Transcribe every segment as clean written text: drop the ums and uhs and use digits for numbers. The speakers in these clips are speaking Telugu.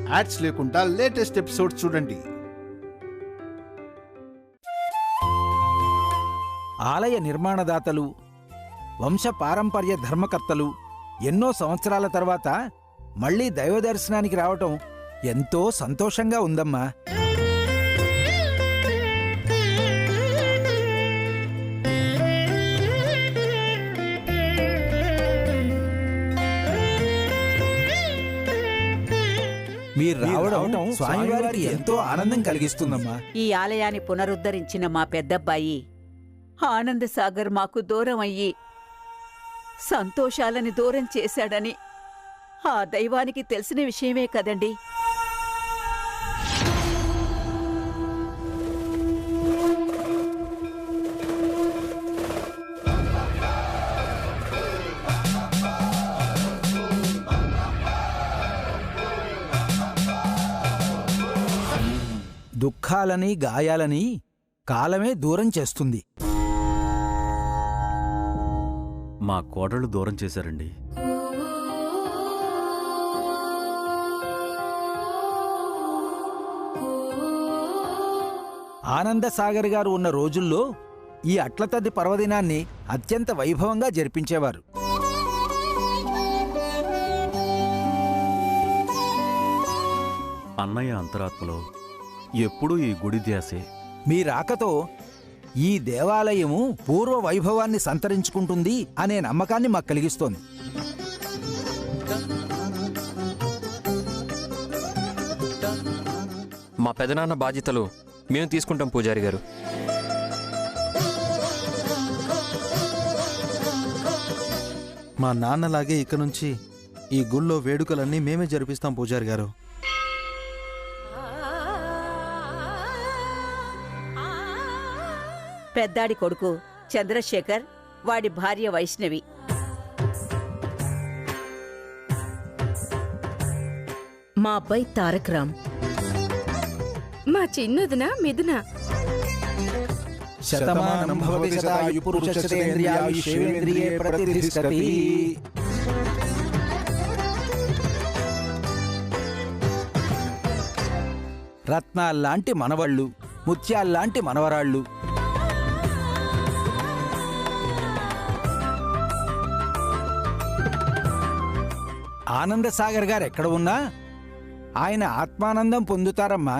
యాడ్స్ లేకుండా లేటెస్ట్ ఎపిసోడ్స్ చూడండి. ఆలయ నిర్మాణదాతలు, వంశ పారంపర్య ధర్మకర్తలు ఎన్నో సంవత్సరాల తర్వాత మళ్లీ దైవ దర్శనానికి రావటం ఎంతో సంతోషంగా ఉందమ్మా. మీరు రావడం స్వామివారికి ఎంతో ఆనందం కలిగిస్తుందమ్మా. ఈ ఆలయాన్ని పునరుద్ధరించిన మా పెద్దబ్బాయి ఆనందసాగర్ మాకు దూరం అయ్యి సంతోషాలని దూరం చేశాడని ఆ దైవానికి తెలిసిన విషయమే కదండి. దుఃఖాలని గాయాలని కాలమే దూరం చేస్తుంది. మా కోడళ్ళు దూరం చేశారండి. ఆనందసాగర్ గారు ఉన్న రోజుల్లో ఈ అట్లతద్ది పర్వదినాన్ని అత్యంత వైభవంగా జరిపించేవారు. అన్నయ్య అంతరాత్మలో ఎప్పుడూ ఈ గుడి ధ్యాసే. మీ రాకతో ఈ దేవాలయము పూర్వ వైభవాన్ని సంతరించుకుంటుంది అనే నమ్మకాన్ని మాకు కలిగిస్తోంది. మా పెదనాన్న బాధ్యతలు మేము తీసుకుంటాం పూజారి గారు. మా నాన్నలాగే ఇక నుంచి ఈ గుళ్ళో వేడుకలన్నీ మేమే జరిపిస్తాం పూజారి గారు. పెద్దాడి కొడుకు చంద్రశేఖర్, వాడి భార్య వైష్ణవి. మా అబ్బాయి తారక్ రామ్. మా చిన్నదిన మిథున. శతమానం భవతి శతాయు పురుషేంద్రియాయుష్యేంద్రియే ప్రతిష్ఠతి. రత్నాల్లాంటి మనవళ్ళు, ముత్యాల్లాంటి మనవరాళ్ళు. ఆనందసాగర్ గారు ఎక్కడ ఉన్నా ఆయన ఆత్మానందం పొందుతారమ్మా.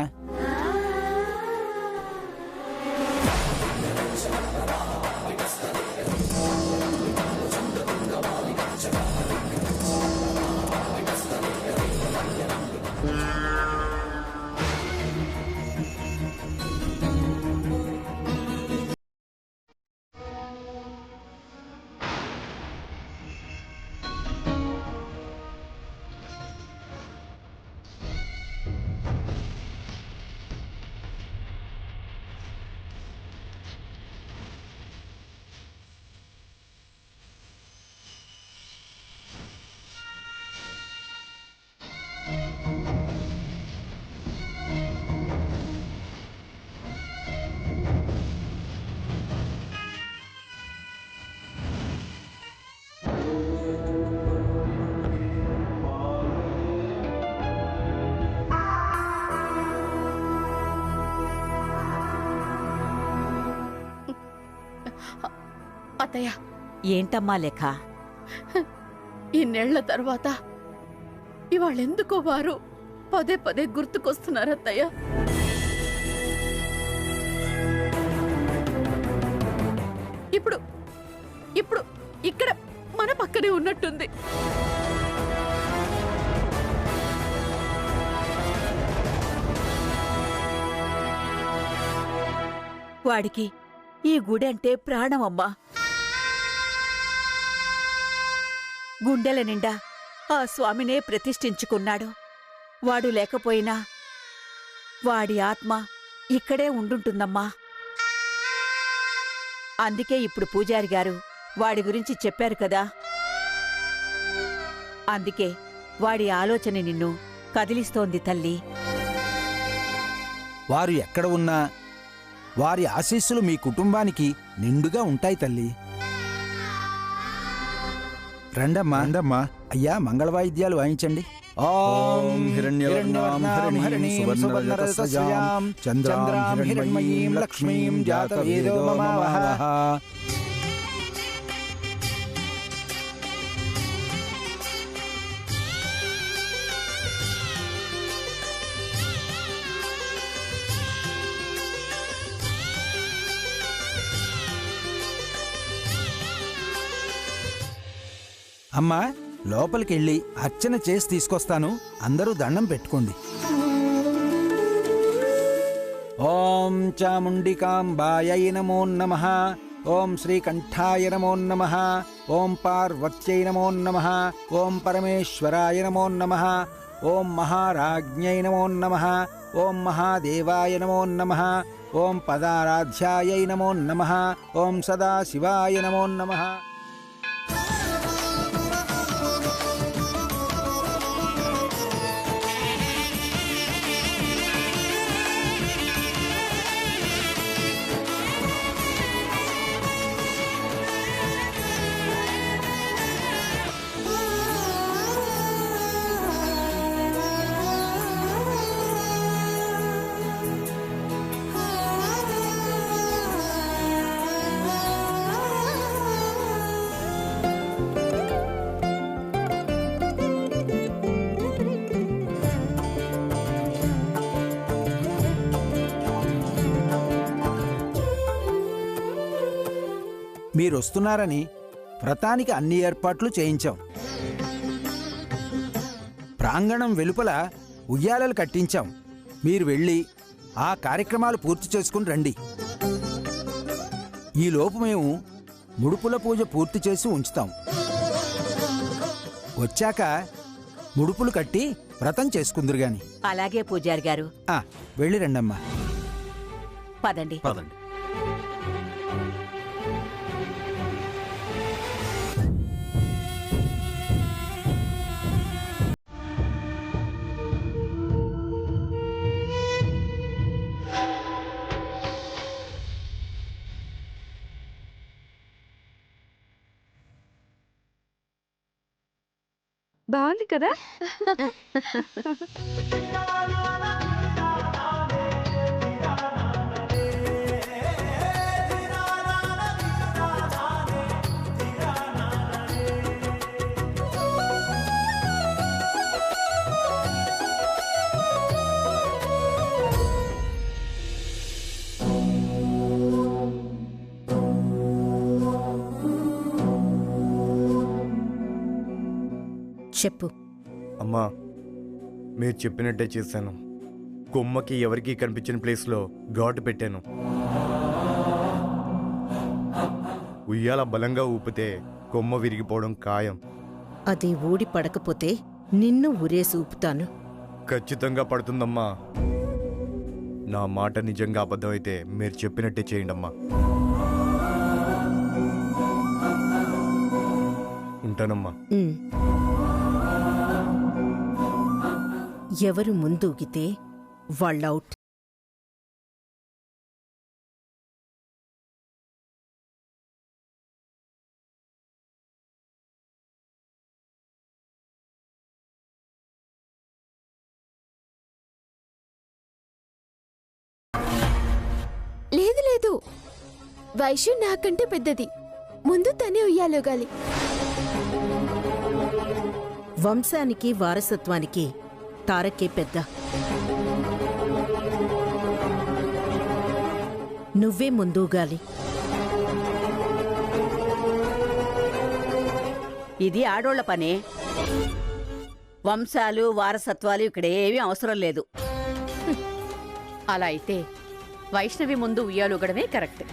అత్తయ్య, ఏంటమ్మా లెక్క? ఇన్నేళ్ల తర్వాత ఇవాళెందుకో వారు పదే పదే గుర్తుకొస్తున్నారు అత్తయ్య. ఇప్పుడు ఇప్పుడు ఇక్కడ మన పక్కనే ఉన్నట్టుంది. వాడికి ఈ గుడంటే ప్రాణమమ్మా. గుండెల నిండా ఆ స్వామినే ప్రతిష్ఠించుకున్నాడు. వాడు లేకపోయినా వాడి ఆత్మ ఇక్కడే ఉండుంటుందమ్మా. అందుకే ఇప్పుడు పూజారి గారు వాడి గురించి చెప్పారు కదా. అందుకే వాడి ఆలోచన నిన్ను కదిలిస్తోంది తల్లి. వారు ఎక్కడ ఉన్నా వారి ఆశీస్సులు మీ కుటుంబానికి నిండుగా ఉంటాయి తల్లి. రండమ్మా. అయ్యా, మంగళవాయిద్యాలు వాయించండి. ఓం హిరణ్యవర్ణాం హరిణీం సువర్ణరజతస్యాం చంద్రాం హిరణ్మయీం లక్ష్మీం జాతవేదో మమావహ. అమ్మా, లోపలికెళ్ళి అర్చన చేసి తీసుకొస్తాను. అందరూ దండం పెట్టుకోండి. ఓం చాముండికాంబాయై నమో నమః. ఓం శ్రీకంఠాయ నమో నమః. ఓం పార్వత్యై నమో నమః. ఓం పరమేశ్వరాయ నమో నమః. ఓం మహారాజ్ఞై నమో నమః. ఓం మహాదేవాయ నమో నమః. ఓం పదారాధ్యాయై నమో నమః. ఓం సదాశివాయ నమో నమః. మీరొస్తున్నారని వ్రతానికి అన్ని ఏర్పాట్లు చేయించాం. ప్రాంగణం వెలుపల ఉయ్యాలలు కట్టించాం. మీరు వెళ్ళి ఆ కార్యక్రమాలు పూర్తి చేసుకుని రండి. ఈలోపు మేము ముడుపుల పూజ పూర్తి చేసి ఉంచుతాం. వచ్చాక ముడుపులు కట్టి వ్రతం చేసుకుందరు గాని. అలాగే పూజారి గారు. వెళ్ళి రండమ్మా. పదండి. పదండి. బాగుంది కదా? చెప్పు. అమ్మా, మీరు చెప్పినట్టే చేశాను. కొమ్మకి ఎవరికీ కనిపించిన ప్లేస్లో ఘాటు పెట్టాను. ఉయ్యాల బలంగా ఊపితే కొమ్మ విరిగిపోవడం ఖాయం. అది ఊడి పడకపోతే నిన్ను ఉరేసి ఊపుతాను. ఖచ్చితంగా పడుతుందమ్మా. నా మాట నిజంగా అబద్ధమైతే మీరు చెప్పినట్టే చేయండమ్మా. ఉంటానమ్మా. ఎవరు ముందూగితే వాళ్ళౌట్. లేదు లేదు, వైశ్యు నాకంటే పెద్దది. ముందు తనే ఉయ్యాలోగాలి. వంశానికి వారసత్వానికి తారకే పెద్ద. నువ్వే ముందూగాలి. ఇది ఆడోళ్ల పనే. వంశాలు వారసత్వాలు ఇక్కడ ఏమీ అవసరం లేదు. అలా అయితే వైష్ణవి ముందు ఉయ్యాలుగడమే కరెక్ట్.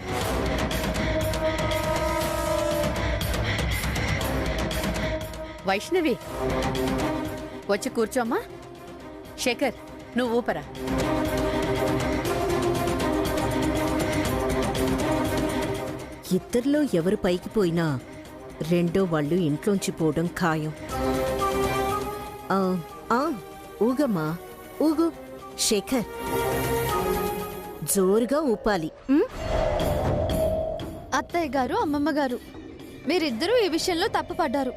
వైష్ణవి, వచ్చి కూర్చోమ్మా. శేఖర్, నువ్వు ఊపరా. ఇద్దరిలో ఎవరు పైకి పోయినా రెండో వాళ్ళు ఇంట్లోంచి పోవడం ఖాయం. ఊగమ్మా, ఊగు. శేఖర్, జోరుగా ఊపాలి. అత్తయ్య గారు, అమ్మమ్మ గారు, మీరిద్దరూ ఈ విషయంలో తప్పుపడ్డారు.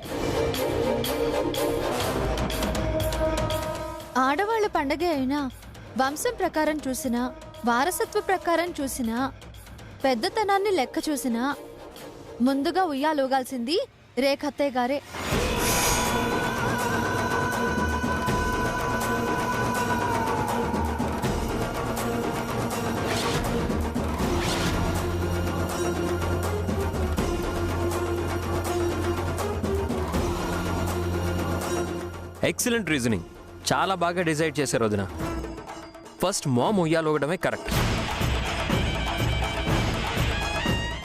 ఆడవాళ్ళ పండగే అయినా వంశం ప్రకారం చూసినా, వారసత్వ ప్రకారం చూసినా, పెద్దతనాన్ని లెక్క చూసినా ముందుగా ఉయ్యాలూగాల్సింది రేఖత్తయ్య గారే. Excellent reasoning. చాలా బాగా డిసైడ్ చేశారు వదిన. ఫస్ట్ మామ్ ఉయ్యాలూగడమే కరెక్ట్.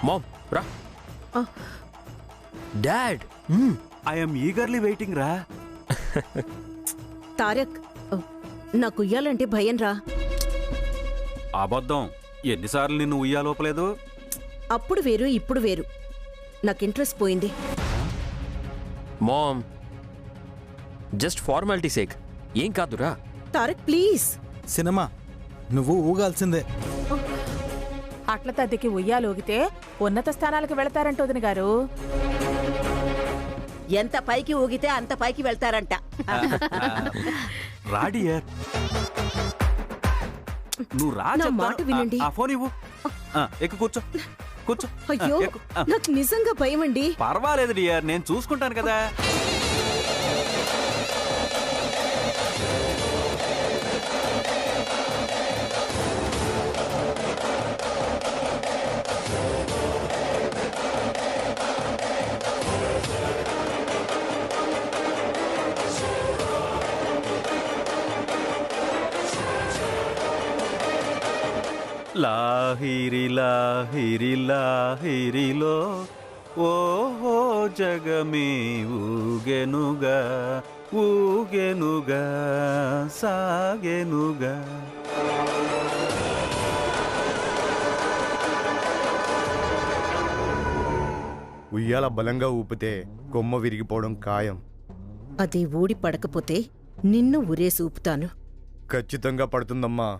మామ్ రా. డాడ్ ఐఎమ్ ఈగర్లీ వెయిటింగ్ రా. తారక్, నాకు ఉయ్యాలంటే భయం రా. అబద్ధం. ఎన్నిసార్లు నిన్ను ఉయ్యాలోపలేదు? అప్పుడు వేరు, ఇప్పుడు వేరు. నాకు ఇంట్రెస్ట్ పోయింది. మామ్ జస్ట్ ఫార్మాలిటీ సేక్, ఏం కాదురా. తారక్ ప్లీజ్. సినిమా నువ్వు ఊగాల్సిందే. అట్ల తద్దికి ఉయ్యాలూగితే ఉన్నత స్థానాలకు వెళతారంట వదిన గారు. ఎంత పైకి ఊగితే అంత పైకి వెళ్తారంట. రాడియర్ నువ్వు రా. నా మాట వినండి. ఆ ఫోన్ ఇవ్వు. ఎక్కు, కూర్చో కూర్చో. అయ్యో, నాకు నిజంగా భయం అండి. పర్వాలేదు డియర్, నేను చూసుకుంటాను కదా. లాహిరి లాహిరి లాహిరిలో ఓహో జగమే ఊగెనుగా ఊగెనుగా సాగెనుగా. ఉయ్యాల బలంగా ఊపితే కొమ్మ విరిగిపోవడం ఖాయం. అది ఊడి పడకపోతే నిన్ను ఉరేసి ఊపుతాను. ఖచ్చితంగా పడుతుందమ్మా.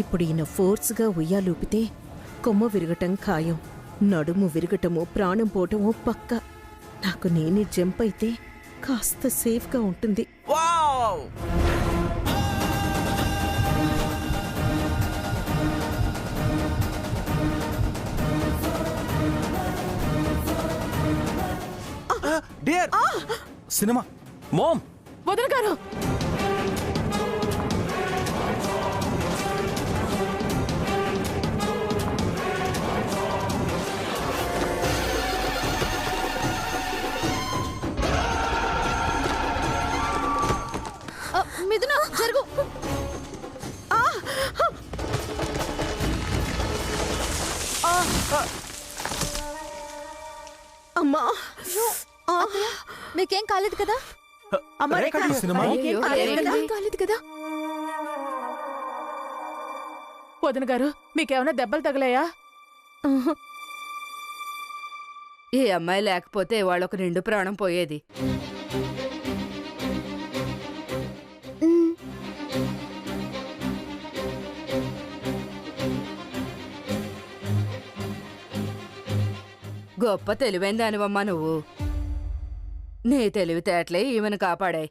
ఇప్పుడు ఈయన ఫోర్స్గా ఉయ్యాలూపితే కొమ్మ విరగటం ఖాయం. నడుము విరగటమో ప్రాణం పోవటమో పక్క. నాకు నేనే జంప్ అయితే కాస్త సేఫ్గా ఉంటుంది. డియర్ సినిమా మామ్ వదిన గారు, మిథున జరుగు. అమ్మా, మీకేం కాలేదు కదా? సినిమా కాలేదు కదా వదిన గారు? మీకేమైనా దెబ్బలు తగిలాయా? ఈ అమ్మాయి లేకపోతే వాళ్ళొక నిండు ప్రాణం పోయేది. గొప్ప తెలివైన దానివమ్మా నువ్వు. నీ తెలివితేటలే ఈమెను కాపాడాయి.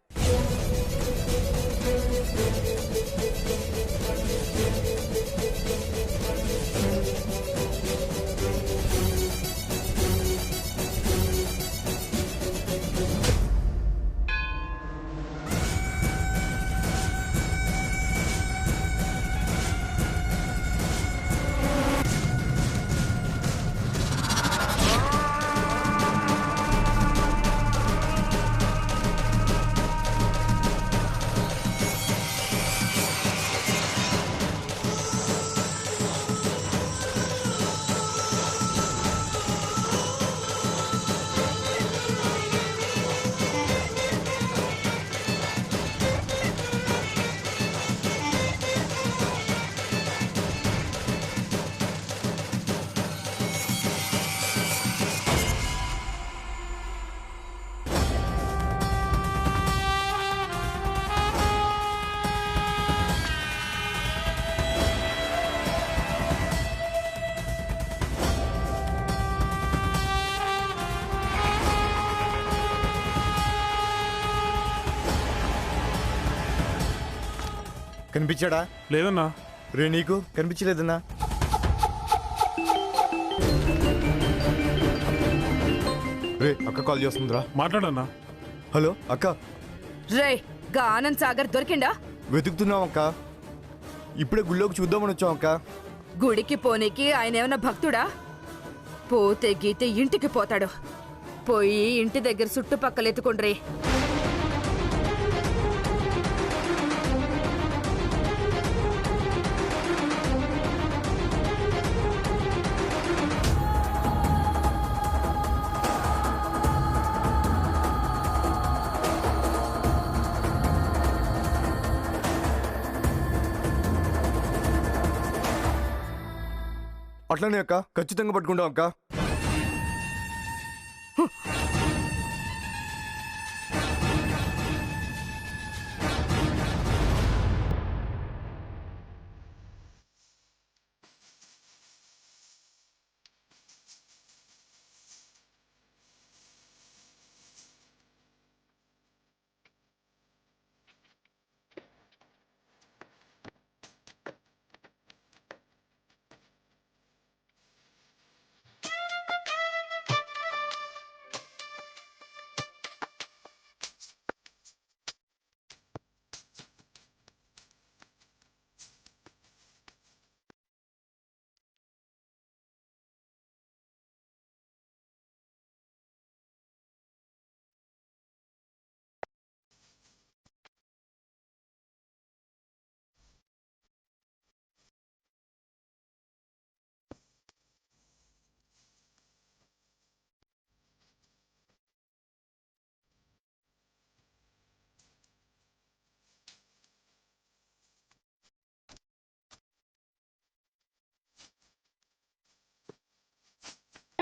కనిపించాడా? లేదన్నా. రే నీకు కనిపించలేదన్నా? రే అక్క కాల్ చేస్తుందిరా, మాట్లాడన్నా. హలో అక్క. రే గా ఆనంద్ సాగర్ దొరికిండా? వెతుకుతున్నాం అక్క, ఇప్పుడే గుళ్ళోకి చూద్దామని వచ్చాం అక్క. గుడికి పోనీకి ఆయన ఏమైనా భక్తుడా? పోతే గీతే ఇంటికి పోతాడు. పోయి ఇంటి దగ్గర చుట్టుపక్కల ఎత్తుకుండ్రీ. అట్లానే అక్క, ఖచ్చితంగా పట్టుకుంటాం అక్క.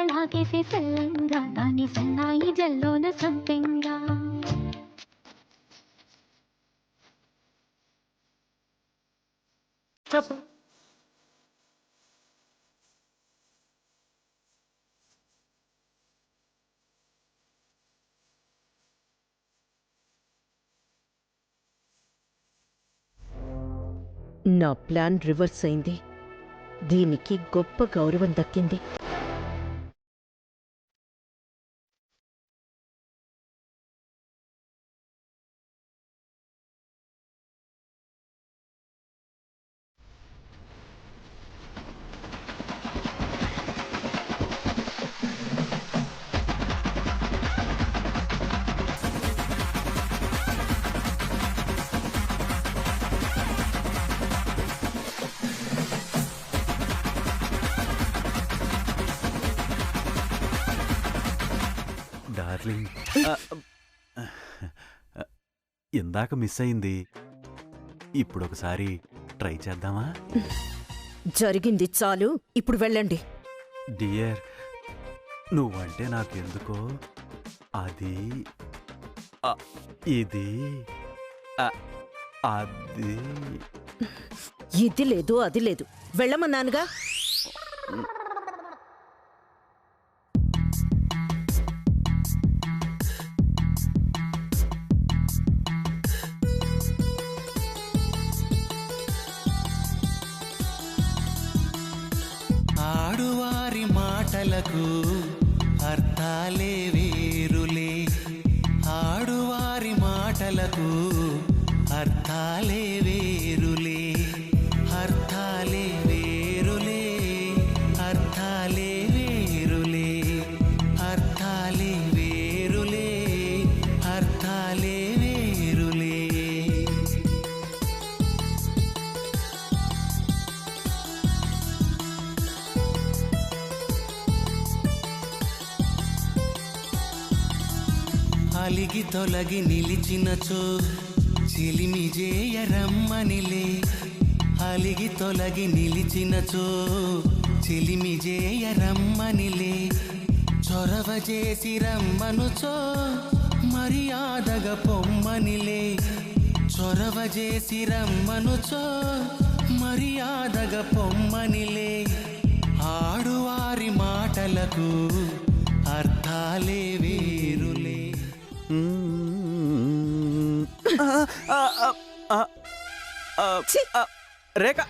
అలాగేసి సల్లంగా దాని సన్నాయి జల్లోన సంపెంగా నా ప్లాన్ రివర్స్ అయింది. దీనికి గొప్ప గౌరవం దక్కింది. డార్లింగ్, ఇందాక మిస్ అయింది, ఇప్పుడు ఒకసారి ట్రై చేద్దామా? జరిగింది చాలు, ఇప్పుడు వెళ్ళండి. డియర్, నువ్వంటే నాకెందుకో అది ఇది అది ఇది లేదు అది లేదు, వెళ్ళమన్నానుగా. ఆడువారి మాటలకు అర్థాలే వేరులే, ఆడువారి మాటలకు అర్థాలే వేరులే, అర్థాలే వేరులే, అర్థాలే వేరులే, అర్థాలే వేరులే, అర్థాలే వేరులే. అలిగి తొలగి నిలిచినచో చిలిమి జేయరమ్మనిలే, అలిగి తొలగి నిలిచినచో చిలిమి జేయరమ్మనిలే, చొరవ చేసి రమ్మనుచో మర్యాదగా పొమ్మనిలే, చొరవ చేసి రమ్మనుచో మర్యాదగా పొమ్మనిలే. ఆడువారి మాటలకు అర్థాలే వేరులే. రేఖ